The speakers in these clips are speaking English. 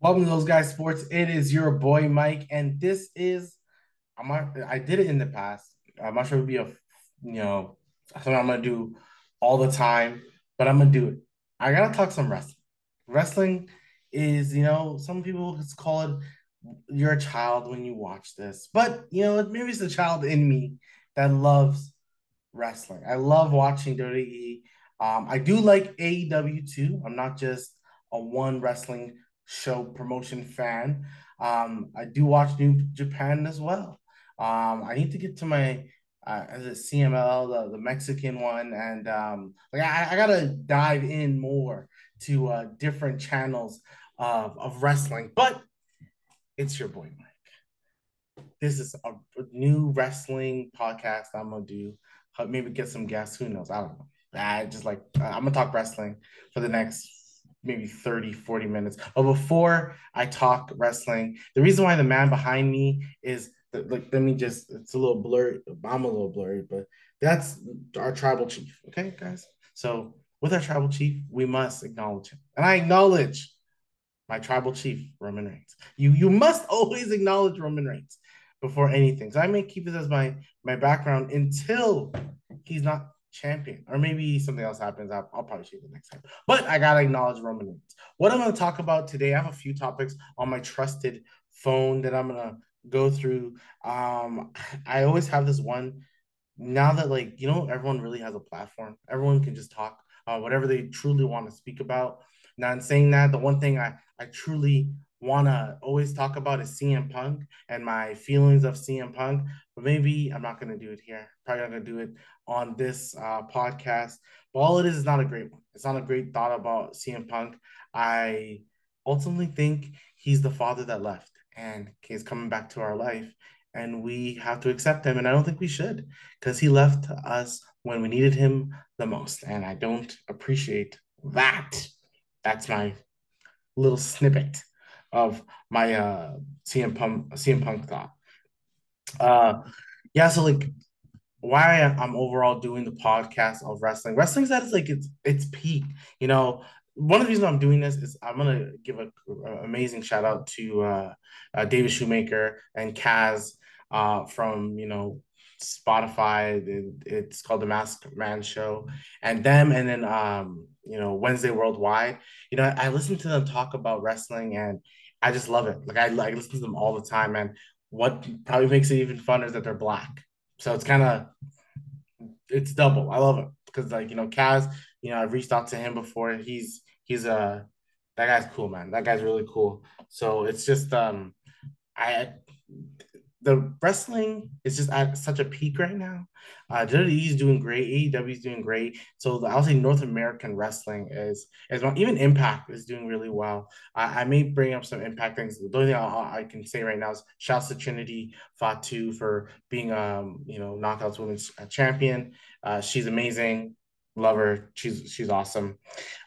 Welcome to Those Guys Sports. It is your boy Mike, and this is I did it in the past. I'm not sure it'll be something I'm gonna do all the time, but I'm gonna do it. I gotta talk some wrestling. Wrestling is, some people just call it you're a child when you watch this, but maybe it's the child in me that loves wrestling. I love watching WWE. I do like AEW too. I'm not just a one wrestling show promotion fan. I do watch New Japan as well. I need to get to my as a CML, the Mexican one, and I gotta dive in more to different channels of wrestling. But it's your boy this is a new wrestling podcast I'm gonna do. Maybe get some guests. Who knows? I don't know. I just like I'm gonna talk wrestling for the next maybe 30, 40 minutes. But before I talk wrestling, the reason why the man behind me is like let me just it's a little blurry. I'm a little blurry, but that's our tribal chief. Okay, guys. So with our tribal chief, we must acknowledge him. And I acknowledge my tribal chief, Roman Reigns. You must always acknowledge Roman Reigns before anything. So I may keep this as my background until he's not champion, or maybe something else happens. I'll probably change it next time. But I gotta acknowledge Roman Reigns. What I'm gonna talk about today, I have a few topics on my trusted phone that I'm gonna go through. I always have this one. Now that everyone really has a platform, everyone can just talk whatever they truly want to speak about. Now, in saying that, the one thing I truly want to always talk about is CM Punk and my feelings of CM Punk. But maybe I'm not going to do it here. Probably not going to do it on this podcast. But all it is not a great one. It's not a great thought about CM Punk. I ultimately think he's the father that left and he's coming back to our life. And we have to accept him. And I don't think we should because he left us when we needed him the most. And I don't appreciate that. That's my little snippet of my CM Punk thought. Uh, yeah, so like why I'm overall doing the podcast of wrestling. Wrestling's at its peak. One of the reasons I'm doing this is I'm gonna give a amazing shout out to David Shoemaker and Kaz from Spotify. It's called the Mask Man Show, and them, and then Wednesday Worldwide. I listen to them talk about wrestling, and I just love it. Like I listen to them all the time, and what probably makes it even funner is that they're black. So it's double. I love it because Kaz, I've reached out to him before. He's that guy's cool, man. That guy's really cool. So it's just I the wrestling is just at such a peak right now. WWE is doing great. AEW is doing great. So I'll say North American wrestling is well, even Impact is doing really well. I may bring up some Impact things. The only thing I can say right now is shouts to Trinity Fatu for being Knockouts Women's Champion. She's amazing. Love her. She's awesome.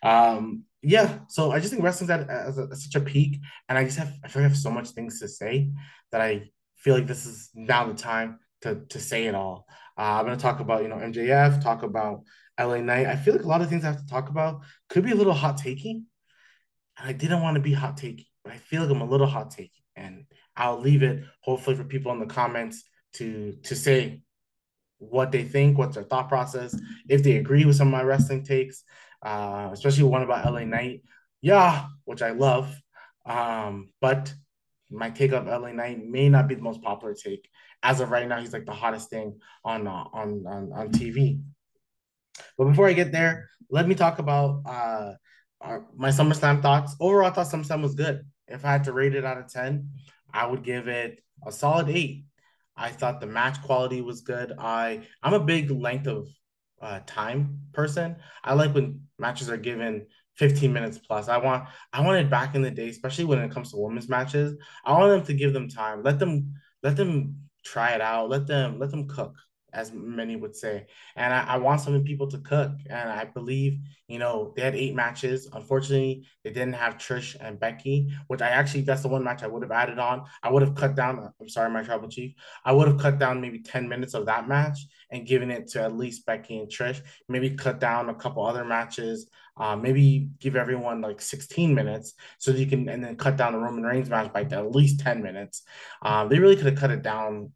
Yeah, so I just think wrestling's at such a peak, and I feel like I have so much things to say that I feel like this is now the time to say it all. I'm going to talk about MJF, talk about LA Knight. I feel like a lot of things I have to talk about could be a little hot takey, and I didn't want to be hot takey, but I feel like I'm a little hot takey, and I'll leave it hopefully for people in the comments to say what they think, what's their thought process, if they agree with some of my wrestling takes, especially one about LA Knight. Yeah, which I love. But my take of LA Knight may not be the most popular take. As of right now, he's like the hottest thing on TV. But before I get there, let me talk about my SummerSlam thoughts. Overall, I thought SummerSlam was good. If I had to rate it out of 10, I would give it a solid 8. I thought the match quality was good. I'm a big length of time person. I like when matches are given 15 minutes plus. I wanted back in the day, especially when it comes to women's matches. I want them to give them time. Let them try it out. Let them cook. as many would say. And I want some people to cook. And I believe, they had 8 matches. Unfortunately, they didn't have Trish and Becky, which I actually, that's the one match I would have added on. I would have cut down, I'm sorry, my tribal chief. I would have cut down maybe 10 minutes of that match and given it to at least Becky and Trish. Maybe cut down a couple other matches. Maybe give everyone like 16 minutes so that you can, and then cut down the Roman Reigns match by at least 10 minutes. They really could have cut it down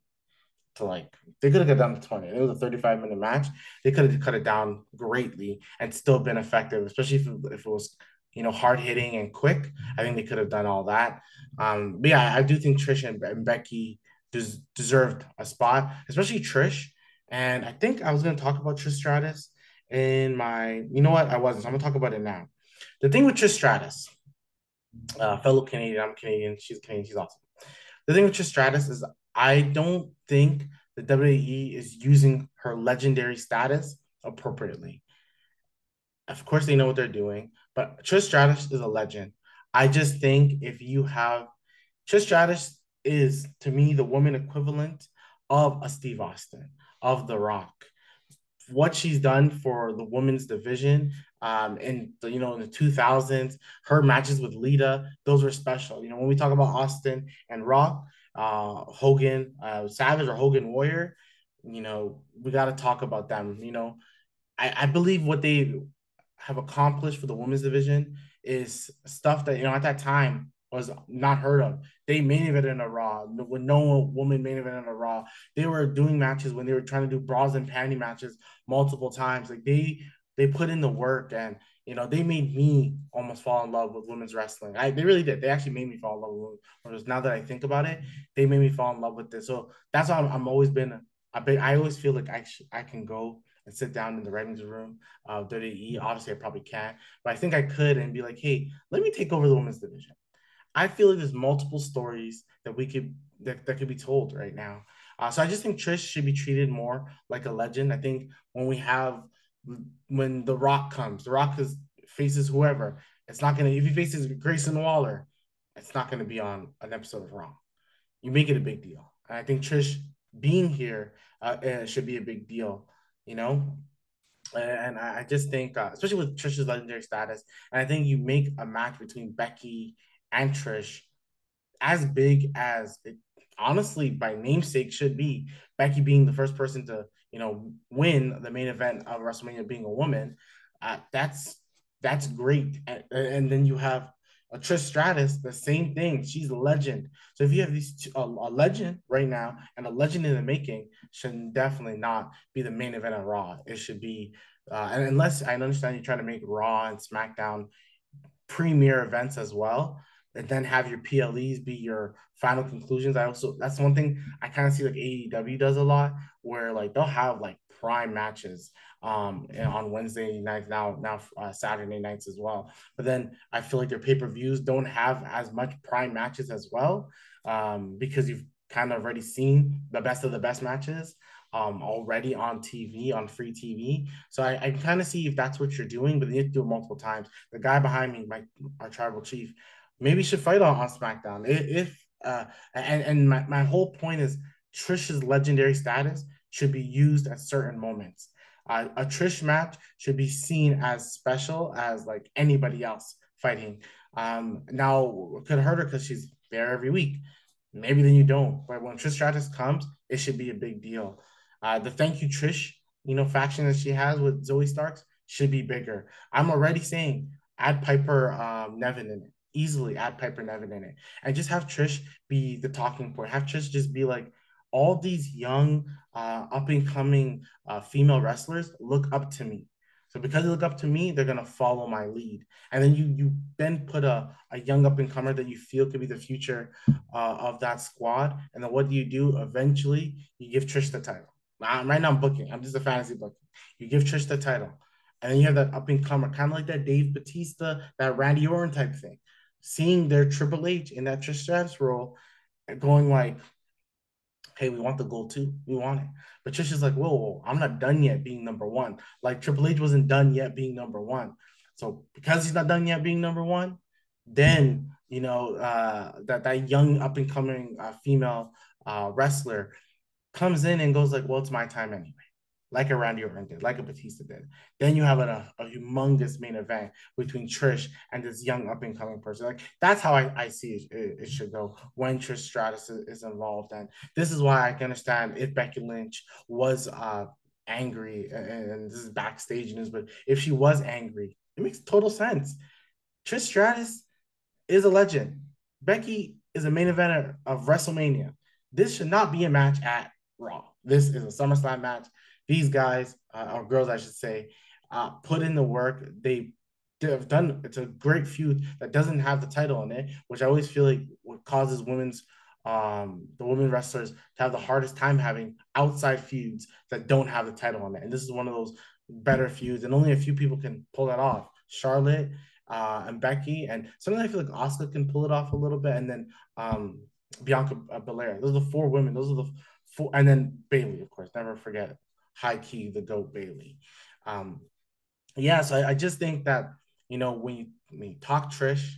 to like they could have got down to 20. It was a 35-minute match. They could have cut it down greatly and still been effective, especially if it was hard hitting and quick. I think they could have done all that. But yeah, I do think Trish and Becky deserved a spot, especially Trish. And I think I was gonna talk about Trish Stratus in my, you know what, I wasn't. So I'm gonna talk about it now. The thing with Trish Stratus, fellow Canadian, I'm Canadian, she's Canadian, she's awesome. The thing with Trish Stratus is I don't think the WWE is using her legendary status appropriately. Of course, they know what they're doing, but Trish Stratus is a legend. I just think if you have Trish Stratus is to me the woman equivalent of a Steve Austin, of The Rock, what she's done for the women's division in the 2000s, her matches with Lita, those were special. When we talk about Austin and Rock, Hogan Savage or Hogan Warrior, we got to talk about them. I believe what they have accomplished for the women's division is stuff that at that time was not heard of. They main evented in a Raw when no woman main evented in a Raw. They were doing matches when they were trying to do bras and panty matches multiple times. Like they put in the work, and they made me almost fall in love with women's wrestling. They really did. They actually made me fall in love with women's. Now that I think about it, they made me fall in love with this. So that's why I'm always been a big. I always feel like I can go and sit down in the writings room of WWE. Obviously, I probably can't, but I think I could and be like, hey, let me take over the women's division. I feel like there's multiple stories that could be told right now. So I just think Trish should be treated more like a legend. I think when The Rock comes, The Rock faces whoever. It's not gonna if he faces Grayson Waller, it's not gonna be on an episode of Raw. You make it a big deal. And I think Trish being here should be a big deal. You know, and I just think, especially with Trish's legendary status, and I think you make a match between Becky and Trish as big as it honestly by namesake should be. Becky being the first person to win the main event of WrestleMania, being a woman, that's great. And then you have a Trish Stratus, the same thing. She's a legend. So if you have a legend right now and a legend in the making, should definitely not be the main event of Raw. It should be, and unless I understand you're trying to make Raw and SmackDown premier events as well, and then have your PLEs be your final conclusions. That's one thing I kind of see like AEW does a lot, where like they'll have like prime matches on Wednesday nights, now Saturday nights as well. But then I feel like their pay-per-views don't have as much prime matches as well, because you've kind of already seen the best of the best matches already on TV, on free TV. So I kind of see if that's what you're doing, but you have to do it multiple times. The guy behind me, our tribal chief, maybe should fight on SmackDown. And my whole point is Trish's legendary status should be used at certain moments. A Trish match should be seen as special as like anybody else fighting. Now it could hurt her because she's there every week. Maybe then you don't. But when Trish Stratus comes, it should be a big deal. The thank you Trish, faction that she has with Zoe Starks should be bigger. I'm already saying add Piper Nevin in it. Easily add Piper Nevin in it. And just have Trish be the talking point. Have Trish just be like, all these young, up and coming female wrestlers look up to me. So because they look up to me, they're gonna follow my lead. And then you then put a young up and comer that you feel could be the future of that squad. And then what do? Eventually, you give Trish the title. Right now, I'm booking. I'm just a fantasy booking. You give Trish the title, and then you have that up and comer, kind of like that Dave Batista, that Randy Orton type thing. Seeing their Triple H in that Trish Stratus role, going like, hey, we want the gold too. We want it. But Trish is like, whoa, I'm not done yet being number one. Like Triple H wasn't done yet being number one. So because he's not done yet being number one, then that young up and coming female wrestler comes in and goes like, well, it's my time anyway. Like a Randy Orton did, like a Batista did. Then you have a humongous main event between Trish and this young up and coming person. Like that's how I see it should go when Trish Stratus is involved. And this is why I can understand if Becky Lynch was angry, and this is backstage news, but if she was angry, it makes total sense. Trish Stratus is a legend. Becky is a main eventer of WrestleMania. This should not be a match at Raw. This is a SummerSlam match. These guys, or girls, I should say, put in the work. They have done. It's a great feud that doesn't have the title in it, which I always feel like what causes the women wrestlers to have the hardest time having outside feuds that don't have the title on it. And this is one of those better feuds, and only a few people can pull that off. Charlotte and Becky, and sometimes I feel like Oscar can pull it off a little bit, and then Bianca Belair. Those are the four women. Those are the four, and then Bailey, of course. Never forget high key the goat Bailey. Um, yeah, so I just think that when you talk Trish,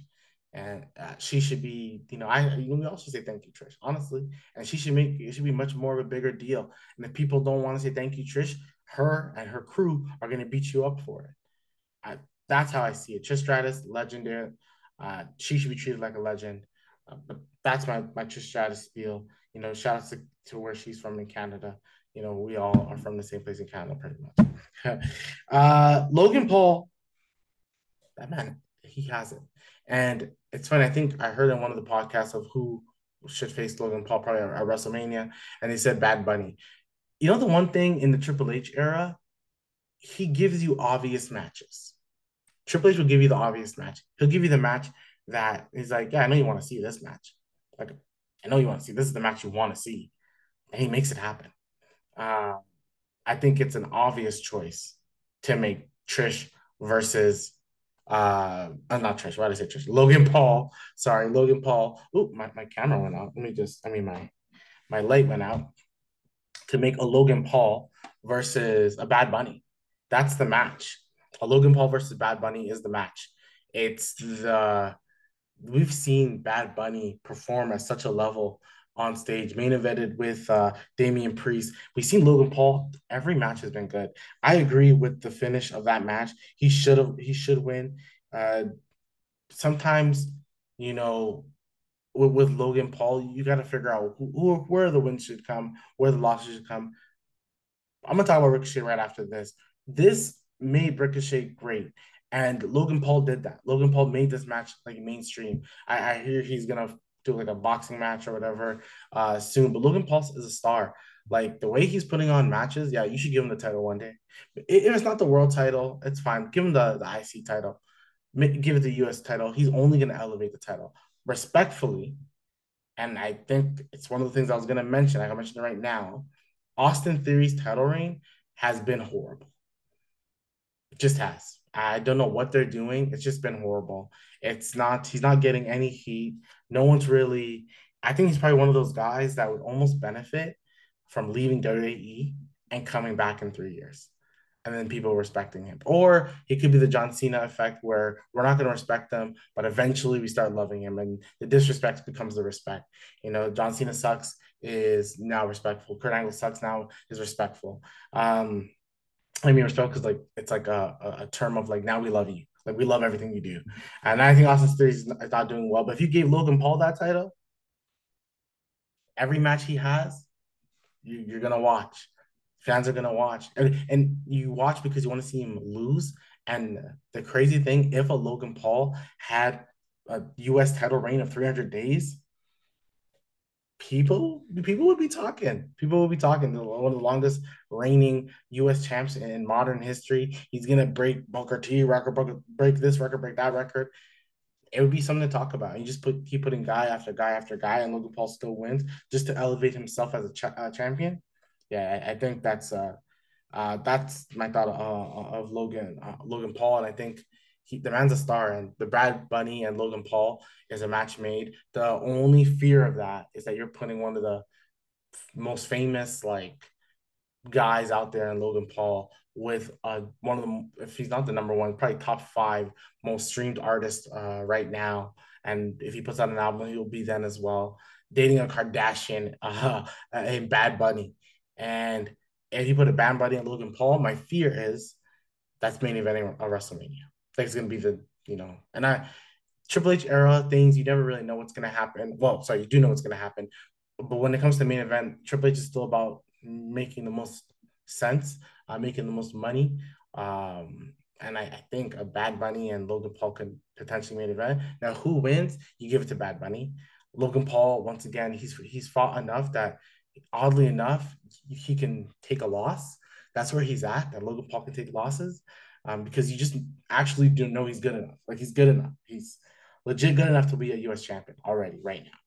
and she should be, we all should say thank you, Trish, honestly, and she should make it should be much more of a bigger deal. And if people don't want to say thank you, Trish, her and her crew are going to beat you up for it. I, that's how I see it. Trish Stratus, legendary. She should be treated like a legend. But that's my Trish Stratus spiel. Shout out to where she's from in Canada. We all are from the same place in Canada, pretty much. Logan Paul, that man, he has it. And it's funny. I think I heard in one of the podcasts of who should face Logan Paul probably at WrestleMania, and they said Bad Bunny. The one thing in the Triple H era, he gives you obvious matches. Triple H will give you the obvious match. He'll give you the match that he's like, yeah, I know you want to see this match. Like, I know you want to see this is the match you want to see, and he makes it happen. Uh, I think it's an obvious choice to make Trish versus not Trish. Why did I say Trish? Logan Paul. Sorry, Logan Paul. Ooh, my camera went out. My light went out to make a Logan Paul versus a Bad Bunny. That's the match. A Logan Paul versus Bad Bunny is the match. It's the We've seen Bad Bunny perform at such a level on stage, main evented with Damian Priest. We've seen Logan Paul. Every match has been good. I agree with the finish of that match. He should win. Uh, Sometimes, you know, with Logan Paul, you got to figure out where the wins should come, where the losses should come. I'm gonna talk about Ricochet right after this. This made Ricochet great, and Logan Paul did that. Logan Paul made this match like mainstream. I hear he's gonna do like a boxing match or whatever soon, but Logan Paul is a star. Like the way he's putting on matches, yeah, you should give him the title one day. If it's not the world title, it's fine. Give him the IC title. Give it the US title. He's only gonna elevate the title respectfully, and I think it's one of the things I was going to mention. I can mention it right now. Austin Theory's title reign has been horrible. It just has. I don't know what they're doing. It's just been horrible. He's not getting any heat. No one's really, I think he's probably one of those guys that would almost benefit from leaving WWE and coming back in 3 years. And then people respecting him. Or he could be the John Cena effect where we're not going to respect him, but eventually we start loving him and the disrespect becomes the respect. John Cena sucks is now respectful. Kurt Angle sucks now is respectful. I mean respect because like it's like a term of like now we love you. Like we love everything you do. And I think Austin Theory is not doing well. But if you gave Logan Paul that title, every match he has, you're gonna watch. Fans are gonna watch, and you watch because you want to see him lose. And the crazy thing, if a Logan Paul had a U.S. title reign of 300 days, people would be talking. People would be talking. One of the longest reigning U.S. champs in modern history. He's gonna break Booker T record, break this record, break that record. It would be something to talk about. You just keep putting guy after guy after guy, and Logan Paul still wins just to elevate himself as a champion. Yeah, I think that's my thought of Logan Paul, and I think the man's a star, and the Brad Bunny and Logan Paul is a match made. The only fear of that is that you're putting one of the most famous like guys out there in Logan Paul with one of the if he's not the number one, probably top five most streamed artist right now, and if he puts out an album, he'll be then as well. Dating a Kardashian, in Bad Bunny, and if he put a Bad Bunny and Logan Paul, my fear is that's main eventing a WrestleMania. I think it's gonna be and I Triple H era things, you never really know what's gonna happen. Well, sorry, you do know what's gonna happen, but when it comes to the main event, Triple H is still about making the most sense, making the most money. And I think a Bad Bunny and Logan Paul could potentially main event. Now, who wins? You give it to Bad Bunny. Logan Paul, once again, he's fought enough that oddly enough, he can take a loss. That's where he's at. That Logan Paul can take losses, because you just actually do know he's good enough. Like he's good enough. He's legit good enough to be a U.S. champion already right now.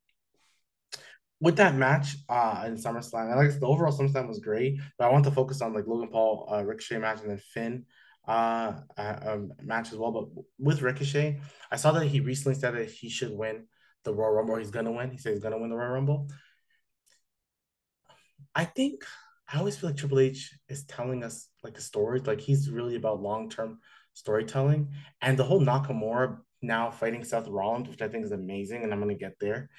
With that match in SummerSlam, and like the overall SummerSlam was great, but I want to focus on like Logan Paul Ricochet match and then Finn match as well. But with Ricochet, I saw that he recently said that he should win the Royal Rumble. Or he's gonna win. He said he's gonna win the Royal Rumble. I think I always feel like Triple H is telling us like a story. Like he's really about long term storytelling, and the whole Nakamura now fighting Seth Rollins, which I think is amazing, and I'm gonna get there.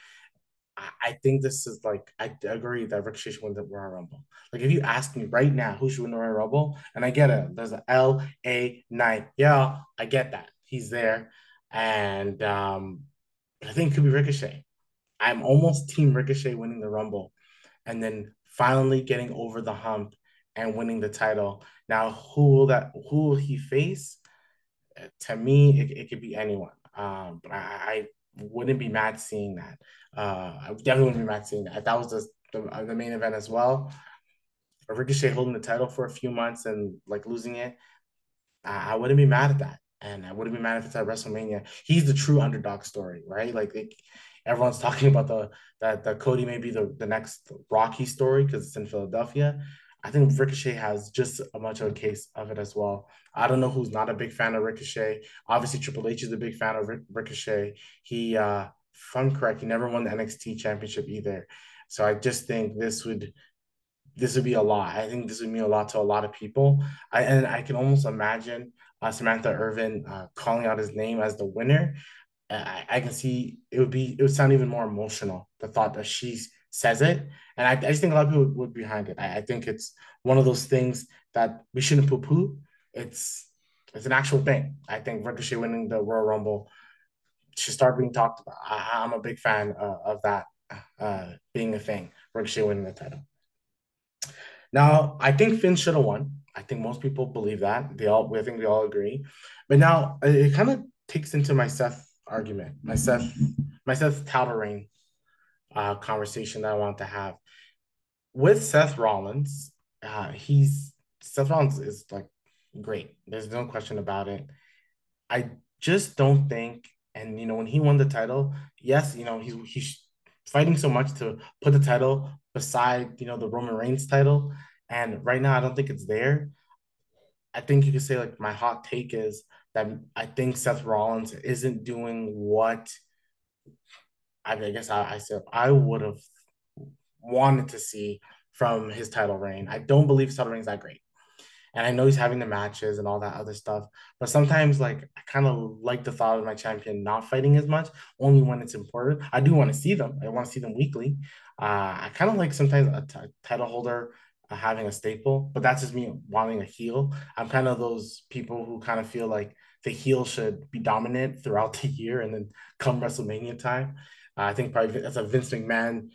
I think this is like I agree that Ricochet should win the Royal Rumble. Like if you ask me right now who should win the Royal Rumble, and I get it, there's an LA Knight. Yeah, I get that. He's there. And I think it could be Ricochet. I'm almost team Ricochet winning the Rumble and then finally getting over the hump and winning the title. Now, who will he face? To me, it could be anyone. But I wouldn't be mad seeing that. I definitely wouldn't be mad seeing that. If that was the main event as well, Ricochet holding the title for a few months and like losing it, I wouldn't be mad at that. And I wouldn't be mad if it's at WrestleMania. He's the true underdog story, right? Everyone's talking about the Cody may be the next Rocky story because it's in Philadelphia. I think Ricochet has just a much of a case of it as well. I don't know who's not a big fan of Ricochet. Obviously, Triple H is a big fan of Ricochet. If I'm correct, he never won the NXT championship either. So I just think this would be a lot. I think this would mean a lot to a lot of people. And I can almost imagine Samantha Irvin calling out his name as the winner. I can see it would sound even more emotional, the thought that she says it. And I just think a lot of people would be behind it. I think it's one of those things that we shouldn't poo-poo. It's it's an actual thing. I think Ricochet winning the Royal Rumble should start being talked about. I'm a big fan of that being a thing. Ricochet winning the title. Now, I think Finn should have won. I think most people believe that. I think we all agree. But now it kind of takes into my Seth argument, my Seth title reign conversation that I want to have with Seth Rollins. He's Seth Rollins is like great. There's no question about it. I just don't think, and when he won the title, yes, he's fighting so much to put the title beside the Roman Reigns title, and right now I don't think it's there. I think you could say like my hot take is that I think Seth Rollins isn't doing what I guess I said I would have wanted to see from his title reign. I don't believe his title reign is that great. And I know he's having the matches and all that other stuff, but sometimes like I kind of like the thought of my champion not fighting as much, only when it's important. I do want to see them. I want to see them weekly. I kind of like sometimes a title holder having a staple, but that's just me wanting a heel. I'm kind of those people who kind of feel like the heel should be dominant throughout the year, and then come WrestleMania time, I think probably that's a Vince McMahon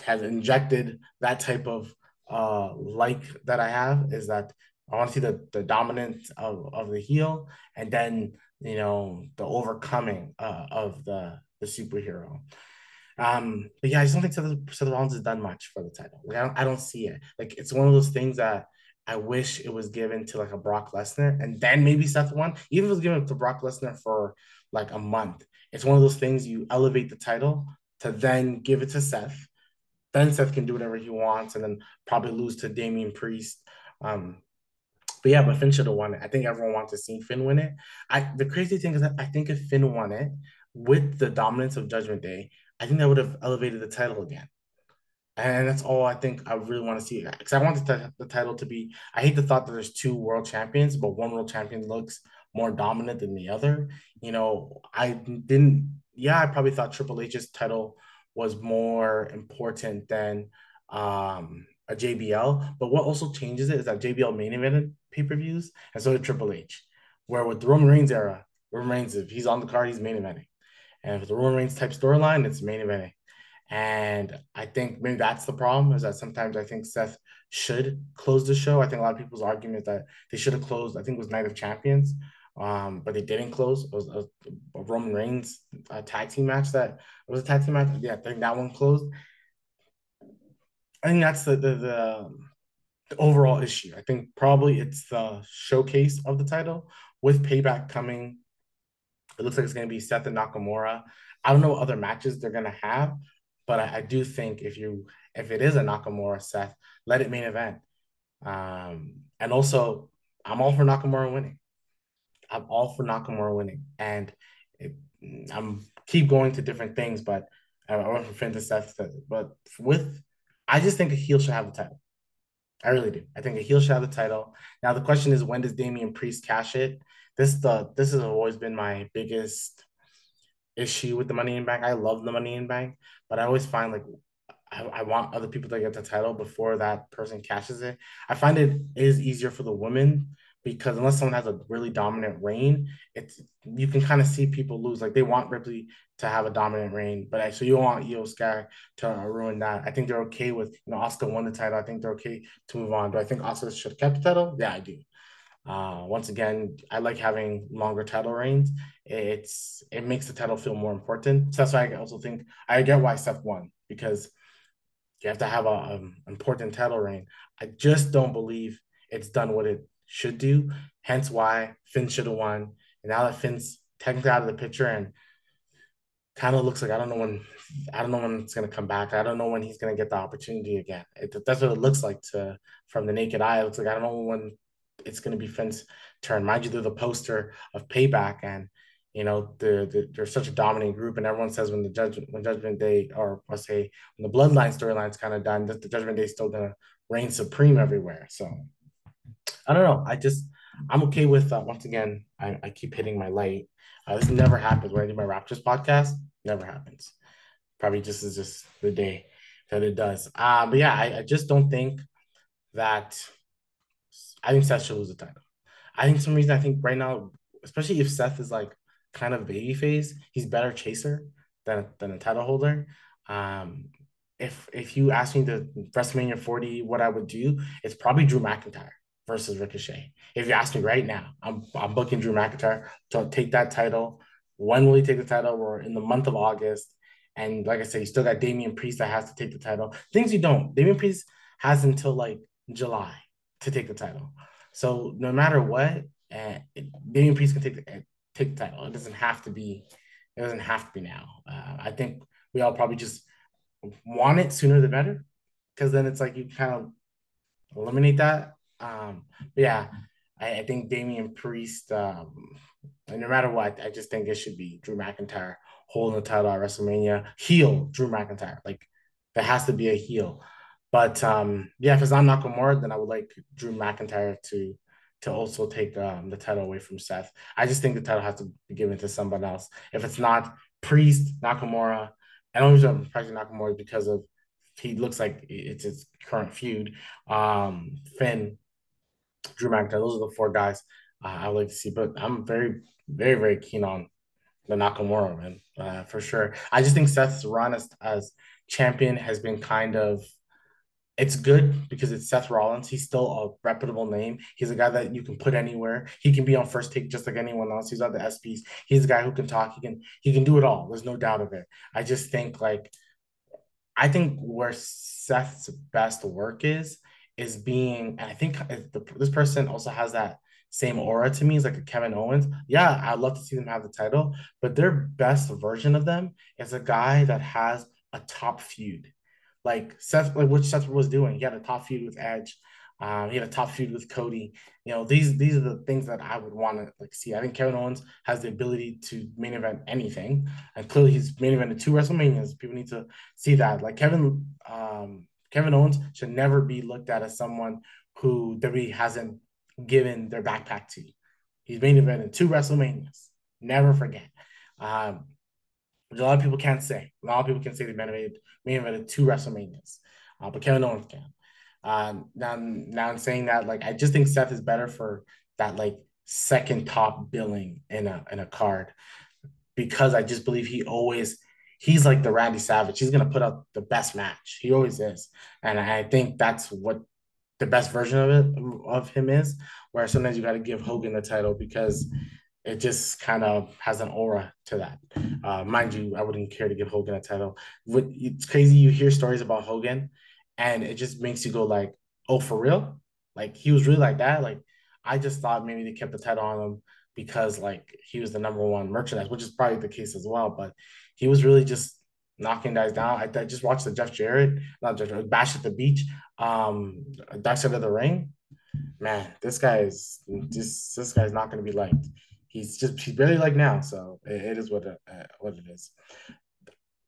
has injected that type of like that I have is that I want to see the dominance of the heel, and then the overcoming of the superhero. But yeah, I just don't think Seth Rollins has done much for the title. Like, I don't see it. Like it's one of those things that I wish it was given to like a Brock Lesnar, and then maybe Seth won. Even if it was given to Brock Lesnar for like a month, it's one of those things you elevate the title to then give it to Seth. Then Seth can do whatever he wants, and then probably lose to Damian Priest. Um, but yeah, but Finn should have won it. I think everyone wants to see Finn win it. The crazy thing is that I think if Finn won it with the dominance of Judgment Day, I think that would have elevated the title again. And that's all I think I really want to see. Because I want the title to be. I hate the thought that there's two world champions, but one world champion looks more dominant than the other. I didn't. yeah, I probably thought Triple H's title was more important than a JBL. But what also changes it is that JBL main evented pay-per-views, and so did Triple H. Where with the Roman Reigns era, Roman Reigns, if he's on the card, he's main eventing. And if it's a Roman Reigns type storyline, it's main eventing. And I think maybe that's the problem is that sometimes I think Seth should close the show. I think a lot of people's argument that they should have closed, I think it was Night of Champions, but they didn't close. It was a Roman Reigns tag team match that it was a tag team match. Yeah, I think that one closed. I think that's the overall issue. I think probably it's the showcase of the title with Payback coming. It looks like it's going to be Seth and Nakamura. I don't know what other matches they're going to have, but I do think if it is a Nakamura Seth, let it main event. And also, I'm all for Nakamura winning. I'm all for Nakamura winning, and it, I'm keep going to different things, but I went from Finn to Seth. But with, I just think a heel should have the title. I really do. I think a heel should have the title. Now the question is, when does Damian Priest cash it? This has always been my biggest issue with the Money in Bank. I love the Money in Bank, but I always find like I want other people to get the title before that person cashes it. I find it is easier for the women because unless someone has a really dominant reign, it's you can kind of see people lose. Like they want Ripley to have a dominant reign, but actually you don't want Io Sky to ruin that. I think they're okay with Oscar won the title. I think they're okay to move on. Do I think Oscar should have kept the title? Yeah, I do. Once again, I like having longer title reigns. It makes the title feel more important. So that's why I also think I get why Seth won because you have to have a important title reign. I just don't believe it's done what it should do. Hence why Finn should have won. And now that Finn's technically out of the picture and kind of looks like I don't know when it's gonna come back. I don't know when he's gonna get the opportunity again. That's what it looks like to from the naked eye. It looks like I don't know when it's gonna be Finn's turn. Mind you, they're the poster of payback, and they're such a dominant group, and everyone says when Judgment Day or let's say when the Bloodline storyline's kind of done, that the Judgment Day is still gonna reign supreme everywhere. So I don't know. I'm okay with once again. I keep hitting my light. This never happens when I do my Raptors podcast. Never happens. Probably just is just the day that it does. But yeah, I just don't think that. I think Seth should lose the title. I think for some reason I think right now, especially if Seth is like kind of baby phase, he's better chaser than a title holder. Um, if you ask me to WrestleMania 40, what I would do, it's probably Drew McIntyre versus Ricochet. If you ask me right now, I'm booking Drew McIntyre to take that title. When will he take the title? We're in the month of August. And like I said, you still got Damian Priest that has to take the title. Things you don't. Damian Priest has until like July to take the title. So no matter what, Damian Priest can take the title. It doesn't have to be. It doesn't have to be now. I think we all probably just want it sooner the better, because then it's like you kind of eliminate that. But yeah, I think Damian Priest, and no matter what, I just think it should be Drew McIntyre holding the title at WrestleMania. Heel Drew McIntyre, like there has to be a heel. But yeah, if it's not Nakamura, then I would like Drew McIntyre to also take the title away from Seth. I just think the title has to be given to someone else. If it's not Priest, Nakamura, and only reason I'm pricing Nakamura is because of he looks like it's his current feud. Finn, Drew McIntyre, those are the four guys I would like to see. But I'm very, very, very keen on the Nakamura, man, for sure. I just think Seth's run as champion has been kind of it's good because it's Seth Rollins. He's still a reputable name. He's a guy that you can put anywhere. He can be on first take just like anyone else. He's on the SPs. He's a guy who can talk. He can do it all. There's no doubt of it. I think where Seth's best work is being, and I think this person also has that same aura to me. Is like a Kevin Owens. Yeah, I'd love to see them have the title, but their best version of them is a guy that has a top feud like Seth, like what Seth was doing. He had a top feud with Edge. He had a top feud with Cody. These are the things that I would want to like see. I think Kevin Owens has the ability to main event anything, and clearly he's main evented two WrestleManias. People need to see that. Like Kevin Owens should never be looked at as someone who WWE hasn't given their backpack to. He's main evented two WrestleManias. Never forget. Um, which a lot of people can't say. A lot of people can say they main evented two WrestleManias, but Kevin Owens can. Now I'm saying that like I just think Seth is better for that like second top billing in a card because I just believe he's like the Randy Savage. He's gonna put out the best match. He always is, and I think that's what the best version of him is. Where sometimes you got to give Hogan the title because it just kind of has an aura to that. Mind you, I wouldn't care to give Hogan a title. It's crazy. You hear stories about Hogan, and it just makes you go like, "Oh, for real? Like he was really like that?" Like I just thought maybe they kept the title on him because like he was the number one merchandise, which is probably the case as well. But he was really just knocking guys down. I just watched the Jeff Jarrett, not Jeff Jarrett, Bash at the Beach, Dark Side of the Ring. Man, this guy's not going to be liked. He's barely liked now, so it is what it is.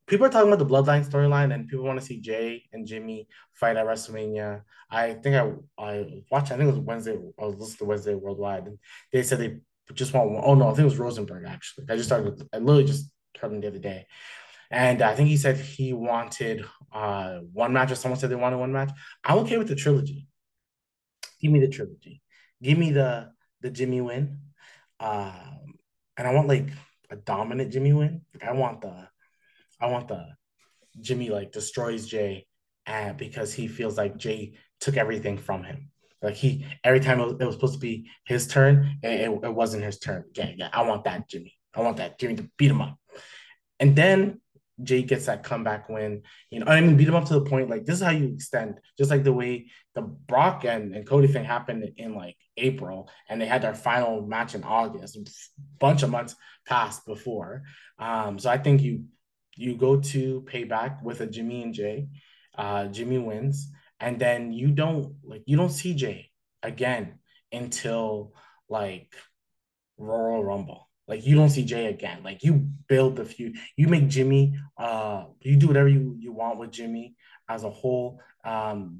People are talking about the Bloodline storyline, and people want to see Jay and Jimmy fight at WrestleMania. I think I watched. I think it was Wednesday. I was listening to Wednesday Worldwide, and they said they just want one. Oh no, I think it was Rosenberg actually. I literally just heard him the other day, and I think he said he wanted one match, or someone said they wanted one match. I'm okay with the trilogy. Give me the trilogy. Give me the Jimmy win. And I want like a dominant Jimmy win. Like I want the Jimmy like destroys Jay because he feels like Jay took everything from him. Like he every time it was supposed to be his turn, it wasn't his turn. Yeah, yeah. I want that Jimmy. I want that Jimmy to beat him up. And then Jay gets that comeback win. You know, I mean, beat him up to the point like this is how you extend, just like the way the Brock and Cody thing happened in like April, and they had their final match in August. A bunch of months passed before. So I think you go to payback with a Jimmy and Jay. Jimmy wins, and then you don't see Jay again until like Royal Rumble. Like you don't see Jay again. Like you build the feud. You make Jimmy. You do whatever you want with Jimmy as a whole.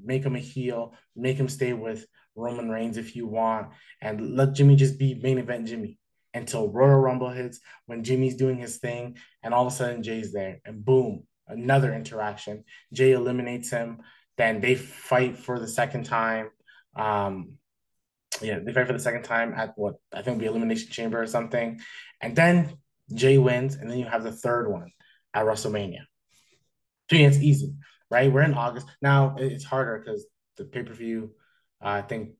Make him a heel. Make him stay with Roman Reigns if you want, and let Jimmy just be main event Jimmy until Royal Rumble hits when Jimmy's doing his thing, and all of a sudden Jay's there, and boom, another interaction. Jay eliminates him. Then they fight for the second time. Um, yeah, they fight for the second time at what I think will be Elimination Chamber or something. And then Jay wins, and then you have the third one at WrestleMania. To me, it's easy, right? We're in August. Now it's harder because the pay-per-view, I think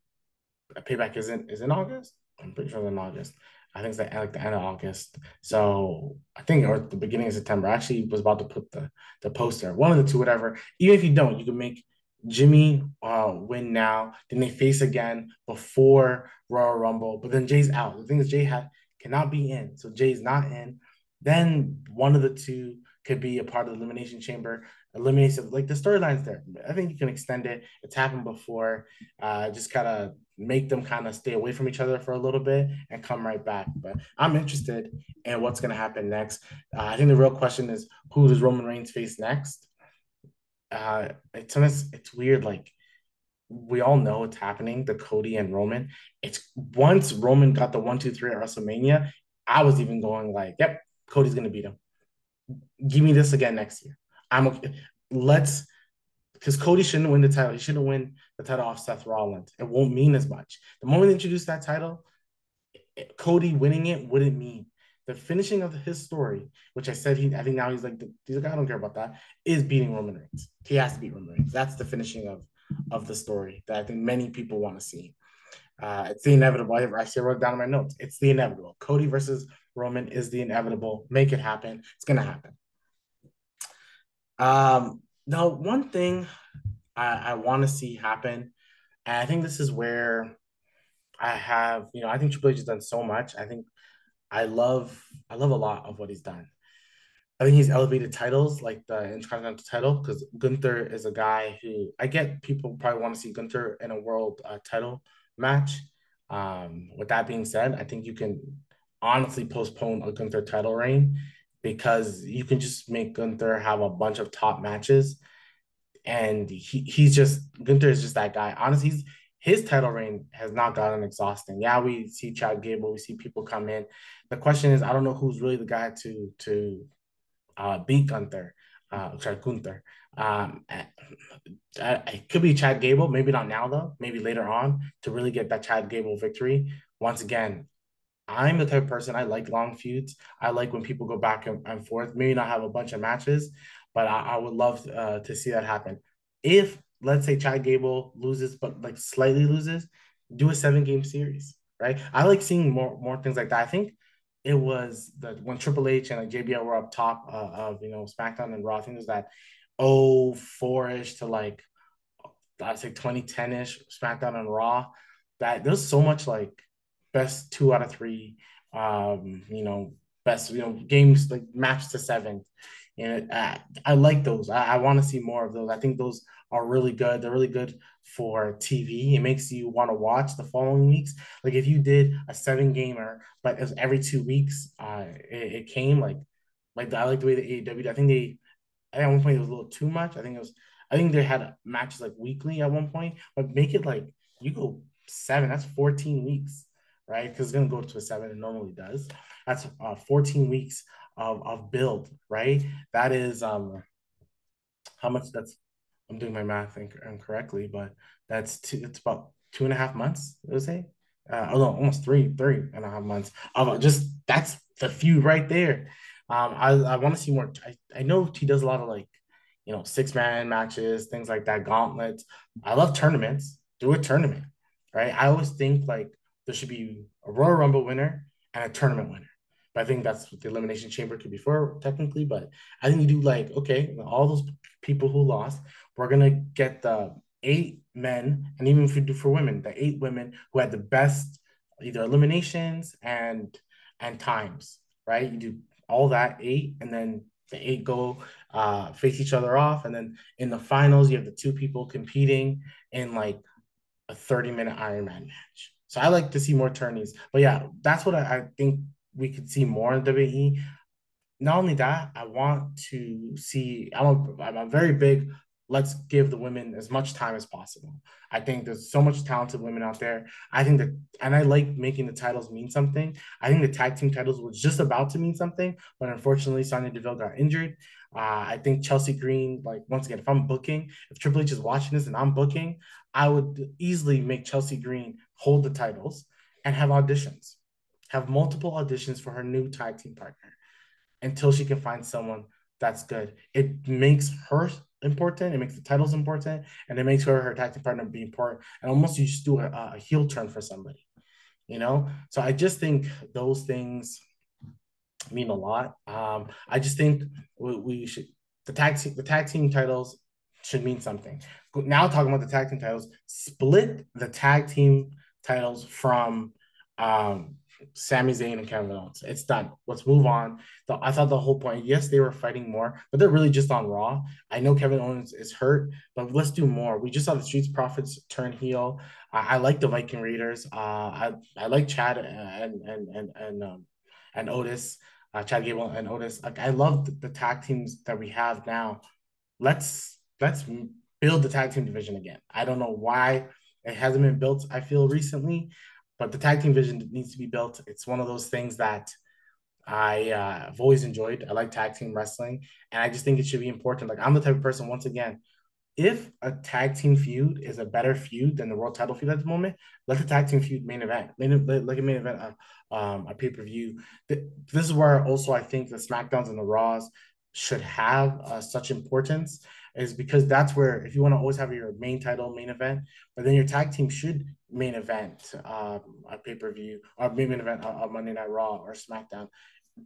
payback is in August. I'm pretty sure it's in August. I think it's like the end of August. So I think or the beginning of September. I actually was about to put the poster, one of the two, whatever. Even if you don't, you can make Jimmy win now. Then they face again before Royal Rumble. But then Jay's out. The thing is, cannot be in. So Jay's not in. Then one of the two could be a part of the Elimination Chamber. Elimination, like the storyline's there. I think you can extend it. It's happened before. Just kind of make them kind of stay away from each other for a little bit and come right back. But I'm interested in what's going to happen next. I think the real question is who does Roman Reigns face next? It's weird. Like we all know it's happening. The Cody and Roman. It's once Roman got the 1, 2, 3 at WrestleMania, I was even going like, "Yep, Cody's gonna beat him. Give me this again next year. I'm okay. Let's because Cody shouldn't win the title. He shouldn't win the title off Seth Rollins. It won't mean as much. The moment they introduce that title, Cody winning it wouldn't mean the finishing of his story, which I think now he's like, I don't care about that, is beating Roman Reigns. He has to beat Roman Reigns. That's the finishing of the story that I think many people want to see. It's the inevitable. I actually wrote down in my notes. It's the inevitable. Cody versus Roman is the inevitable. Make it happen. It's gonna happen. Now, one thing I want to see happen, and I think this is where I think Triple H has done so much. I love a lot of what he's done. I think he's elevated titles like the Intercontinental title because Gunther is a guy who I get people probably want to see Gunther in a world title match. With that being said, I think you can honestly postpone a Gunther title reign because you can just make Gunther have a bunch of top matches and he's just Gunther is just that guy. Honestly, his title reign has not gotten exhausting. Yeah, we see Chad Gable, we see people come in. The question is, I don't know who's really the guy to beat Gunther, sorry, Gunther. Um, I, it could be Chad Gable, maybe not now though, maybe later on to really get that Chad Gable victory. Once again, I'm the type of person I like long feuds. I like when people go back and forth. Maybe not have a bunch of matches, but I would love to see that happen. If let's say Chad Gable loses, but like slightly loses, do a 7 game series, right? I like seeing more things like that. I think it was the when Triple H and like JBL were up top of SmackDown and Raw. I think it was that 04-ish to like I'd say 2010-ish SmackDown and Raw, that there's so much like best 2 out of 3, best games like match to 7. And I like those. I want to see more of those. I think those are really good. They're really good for TV. It makes you want to watch the following weeks. Like if you did a 7 gamer, but it was every 2 weeks, it came I like the way the AEW. I think at one point it was a little too much. I think they had matches like weekly at one point, but make it like you go 7. That's 14 weeks, right? Because it's gonna go to a 7. It normally does. That's 14 weeks of build, right? That is how much that's I'm doing my math incorrectly, but it's about 2.5 months, I would say. No, almost 3.5 months of just that's the feud right there. I want to see more. I know he does a lot of like, 6-man matches, things like that, gauntlets. I love tournaments. Do a tournament, right? I always think like there should be a Royal Rumble winner and a tournament winner. But I think that's what the Elimination Chamber could be for, technically. But I think you do like, okay, all those people who lost, we're gonna get the 8 men, and even if we do for women, the 8 women who had the best either eliminations and times, right? You do all that 8, and then the 8 go face each other off, and then in the finals, you have the 2 people competing in like a 30-minute Iron Man match. So I like to see more tourneys, but yeah, that's what I think we could see more in WWE. Not only that, I want to see. I'm a very big. Let's give the women as much time as possible. I think there's so much talented women out there. I think that, and I like making the titles mean something. I think the tag team titles was just about to mean something, but unfortunately, Sonya Deville got injured. I think Chelsea Green, like once again, if I'm booking, if Triple H is watching this and I'm booking, I would easily make Chelsea Green hold the titles and have auditions, have multiple auditions for her new tag team partner until she can find someone that's good. It makes her important. It makes the titles important, and it makes her tag team partner be important. And almost you just do a heel turn for somebody, So I just think those things mean a lot. I just think we should the tag team titles should mean something. Now talking about the tag team titles, split the tag team titles from um, Sami Zayn and Kevin Owens. It's done. Let's move on. I thought the whole point, yes, they were fighting more, but they're really just on Raw. I know Kevin Owens is hurt, but let's do more. We just saw the Streets Profits turn heel. I like the Viking Raiders. I like Chad and Otis, Chad Gable and Otis. Like I love the tag teams that we have now. Let's build the tag team division again. I don't know why it hasn't been built. I feel recently, but the tag team division needs to be built. It's one of those things that have always enjoyed. I like tag team wrestling, and I just think it should be important. Like I'm the type of person, once again, if a tag team feud is a better feud than the world title feud at the moment, let the tag team feud main event, like a main event, a pay per view. This is where also I think the Smackdowns and the Raws should have such importance, is because that's where if you want to always have your main title main event, but then your tag team should main event a pay per view or main event a Monday Night Raw or SmackDown.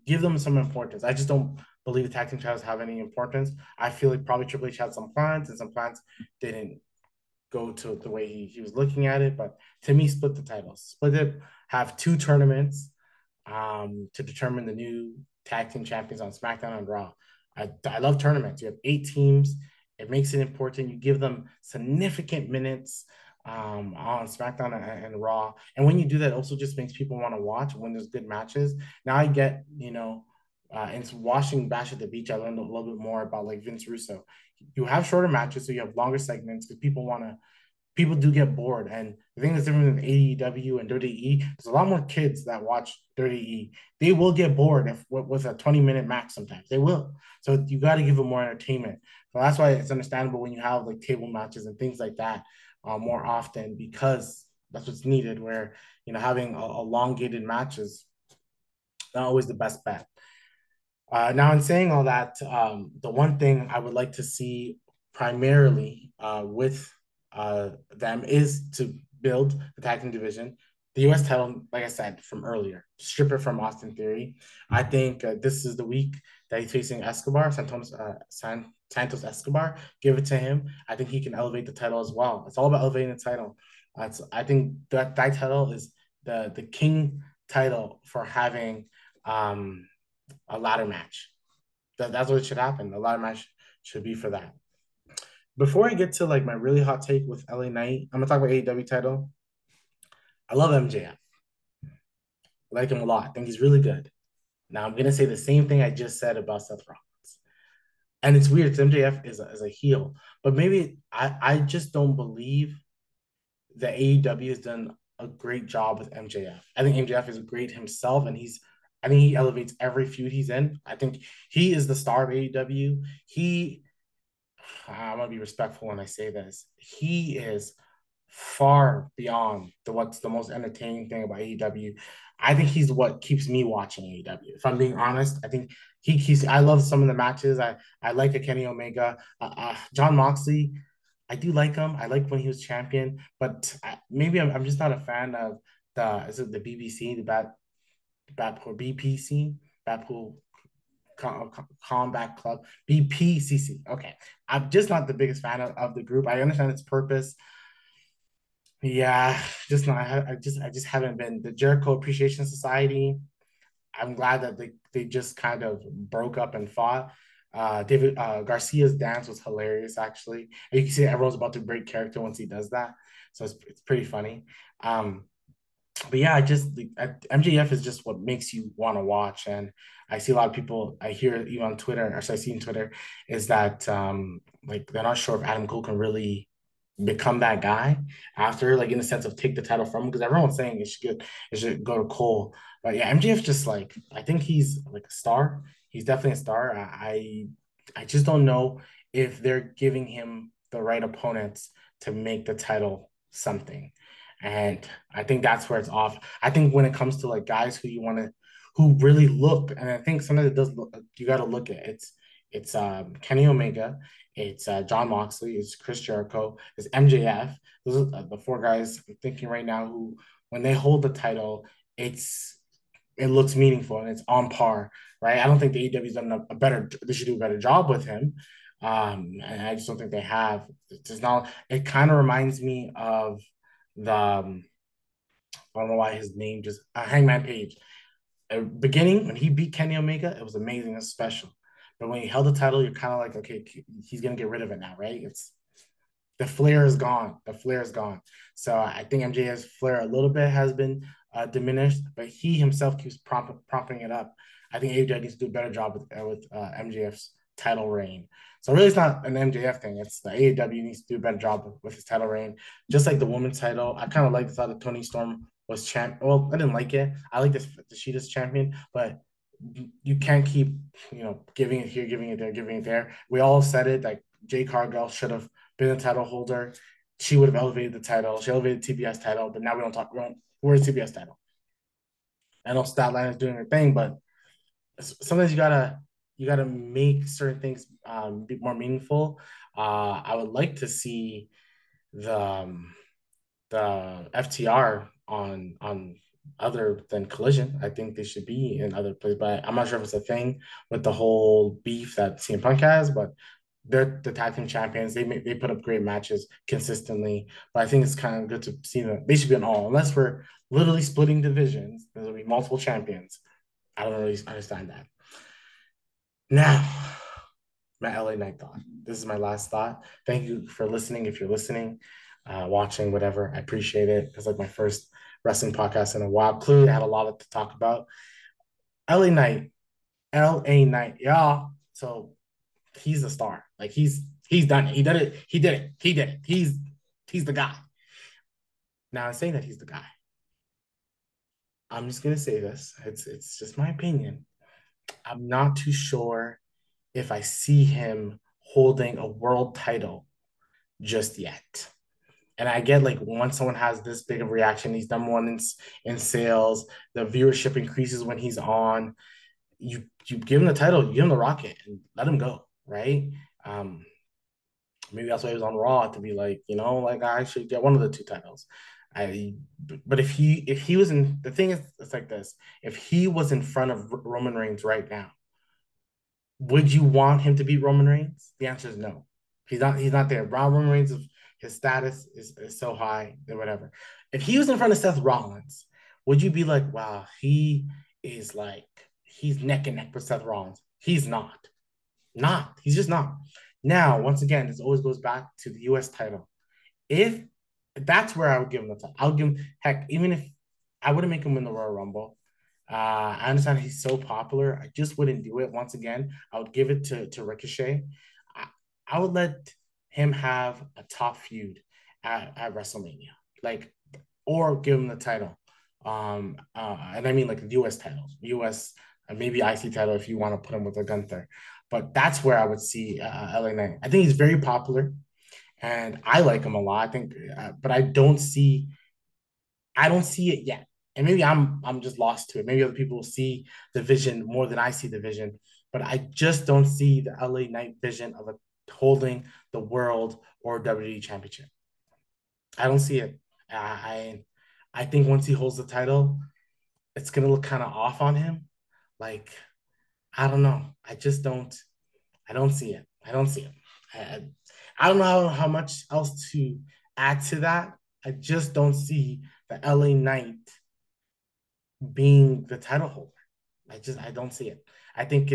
Give them some importance. I just don't believe the tag team titles have any importance. I feel like probably Triple H had some plans and some plans didn't go to the way he was looking at it. But to me, split the titles, split it, have 2 tournaments to determine the new tag team champions on SmackDown and Raw. I love tournaments. You have 8 teams. It makes it important. You give them significant minutes on SmackDown and Raw. And when you do that, it also just makes people want to watch when there's good matches. Now I get, and watching Bash at the Beach, I learned a little bit more about like Vince Russo. You have shorter matches, so you have longer segments because people do get bored. And the thing that's different than AEW and WWE, there's a lot more kids that watch WWE. They will get bored if with a 20-minute match sometimes. They will. So you got to give them more entertainment. So that's why it's understandable when you have like table matches and things like that more often, because that's what's needed. Where having elongated matches not always the best bet. Now, in saying all that, the one thing I would like to see primarily with them is to build the tag team division. The U.S. title, like I said from earlier, strip it from Austin Theory. I think this is the week that he's facing Escobar, Santos Escobar. Give it to him. I think he can elevate the title as well. It's all about elevating the title. I think that title is the king title for having a ladder match. That's what should happen. A ladder match should be for that. Before I get to like my really hot take with LA Knight, I'm gonna talk about AEW title. I love MJF. I like him a lot. I think he's really good. Now I'm gonna say the same thing I just said about Seth Rollins. And it's weird because MJF is a heel, but maybe I just don't believe that AEW has done a great job with MJF. I think MJF is great himself, and I think he elevates every feud he's in. I think he is the star of AEW. I'm gonna be respectful when I say this. He is far beyond what's the most entertaining thing about AEW. I think he's what keeps me watching AEW. If I'm being honest, I think he's. I love some of the matches. I like a Kenny Omega, John Moxley. I do like him. I like when he was champion, but maybe I'm just not a fan of the is it the BBC the Batpool BPC Batpool Combat Club BPCC. Okay, I'm just not the biggest fan of the group. I understand its purpose. Yeah, just not. I just haven't been the Jericho Appreciation Society. I'm glad that they just kind of broke up and fought. David Garcia's dance was hilarious, actually. And you can see everyone's about to break character once he does that, so it's pretty funny. Um, but yeah, MJF is just what makes you want to watch. And I see a lot of people I hear even on Twitter, or I see on Twitter, is that like they're not sure if Adam Cole can really become that guy after, like in the sense of take the title from him, because everyone's saying it should go to Cole. But yeah, MJF just like I think he's like a star. He's definitely a star. I just don't know if they're giving him the right opponents to make the title something. And I think that's where it's off. I think when it comes to like guys who really look, and I think sometimes it does look, you got to look at it. It's Kenny Omega, it's John Moxley, it's Chris Jericho, it's MJF. Those are the four guys I'm thinking right now who, when they hold the title, it looks meaningful and it's on par, right? I don't think the AEW's done a better. They should do a better job with him, and I just don't think they have. It's just not. It kind of reminds me of the I don't know why his name just Hangman Page. Beginning when he beat Kenny Omega, it was amazing and special. But when he held the title, you're kind of like, okay, he's gonna get rid of it now, right? It's the flair is gone. The flair is gone. So I think MJF's flair a little bit has been diminished, but he himself keeps propping it up. I think AEW needs to do a better job with MJF's title reign. So really, it's not an MJF thing. It's the AEW needs to do a better job with his title reign. Just like the women's title, I kind of like the thought that Tony Storm was champ. Well, I didn't like it. I like this the Sheeta's champion, but you can't keep giving it here, giving it there, giving it there. We all said it like Jade Cargill should have been a title holder. She would have elevated the title. She elevated TBS title, but now we don't talk. Where's TBS title? I know Statline is doing her thing, but sometimes you gotta make certain things be more meaningful. I would like to see the um, the FTR on other than Collision. I think they should be in other places, but I'm not sure if it's a thing with the whole beef that CM Punk has. But they're the tag team champions. They put up great matches consistently. But I think it's kind of good to see that they should be on all, unless we're literally splitting divisions. There'll be multiple champions. I don't really understand that. Now, my LA Night thought. This is my last thought. Thank you for listening. If you're listening, watching, whatever, I appreciate it. It's like my first wrestling podcast in a while. Clearly, I had a lot to talk about. LA Knight, LA Knight, yeah. So he's the star. Like he's done it. He did it. He did it. He did it. He's the guy. Now I'm saying that he's the guy. I'm just gonna say this. It's just my opinion. I'm not too sure if I see him holding a world title just yet. And I get like once someone has this big of a reaction, he's number one in sales, the viewership increases when he's on. You give him the title, you give him the rocket, and let him go, right? Um, Maybe that's why he was on Raw to be like, like I should get one of the two titles. I, but if he was in the thing is it's like this. If he was in front of Roman Reigns right now, would you want him to beat Roman Reigns? The answer is no. He's not there. Roman Reigns, his status is so high and whatever. If he was in front of Seth Rollins, would you be like, wow, is like he's neck and neck with Seth Rollins? He's not. Not. He's just not. Now, once again, this always goes back to the US title. If that's where I would give him the title. I would give him heck, even if I wouldn't make him win the Royal Rumble. I understand he's so popular. I just wouldn't do it. Once again, I would give it to Ricochet. I, I would let him have a top feud at WrestleMania. Like, or give him the title. And I mean like the US titles, US maybe IC title if you want to put him with a Gunther. But that's where I would see LA Knight. I think he's very popular, and I like him a lot. I think, but I don't see it yet. And maybe I'm just lost to it. Maybe other people see the vision more than I see the vision, but I just don't see the LA Knight vision of holding the world or WWE championship. I don't see it. I think once he holds the title, it's gonna look kind of off on him. Like I don't know. I just don't. I don't see it. I don't see it. I, I don't know how much else to add to that. I just don't see the LA Knight being the title holder. I don't see it. I think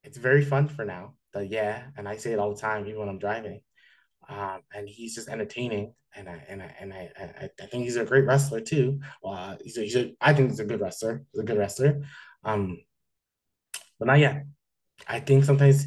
it's very fun for now. But yeah, and I say it all the time, even when I'm driving. And he's just entertaining, and I think he's a great wrestler too. Well, I think he's a good wrestler. He's a good wrestler. Um, but not yet. I think sometimes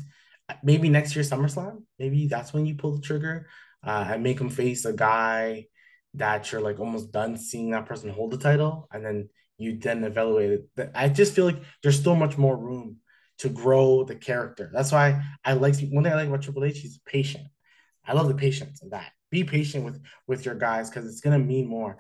maybe next year SummerSlam, maybe that's when you pull the trigger and make him face a guy that you're like almost done seeing that person hold the title, and then you then evaluate it. I just feel like there's still much more room to grow the character. That's why I like one thing I like about Triple H. He's patient. I love the patience of that. Be patient with your guys because it's gonna mean more.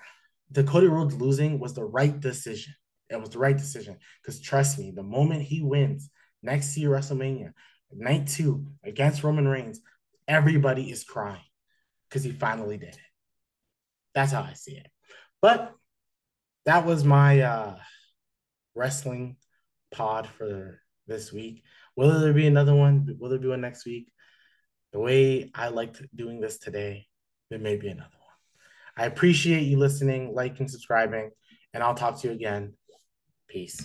The Cody Rhodes losing was the right decision. It was the right decision because trust me, the moment he wins next year WrestleMania, night two against Roman Reigns, everybody is crying because he finally did it. That's how I see it. But that was my wrestling pod for this week. Will there be another one? Will there be one next week? The way I liked doing this today, there may be another one. I appreciate you listening, liking, subscribing, and I'll talk to you again. Peace.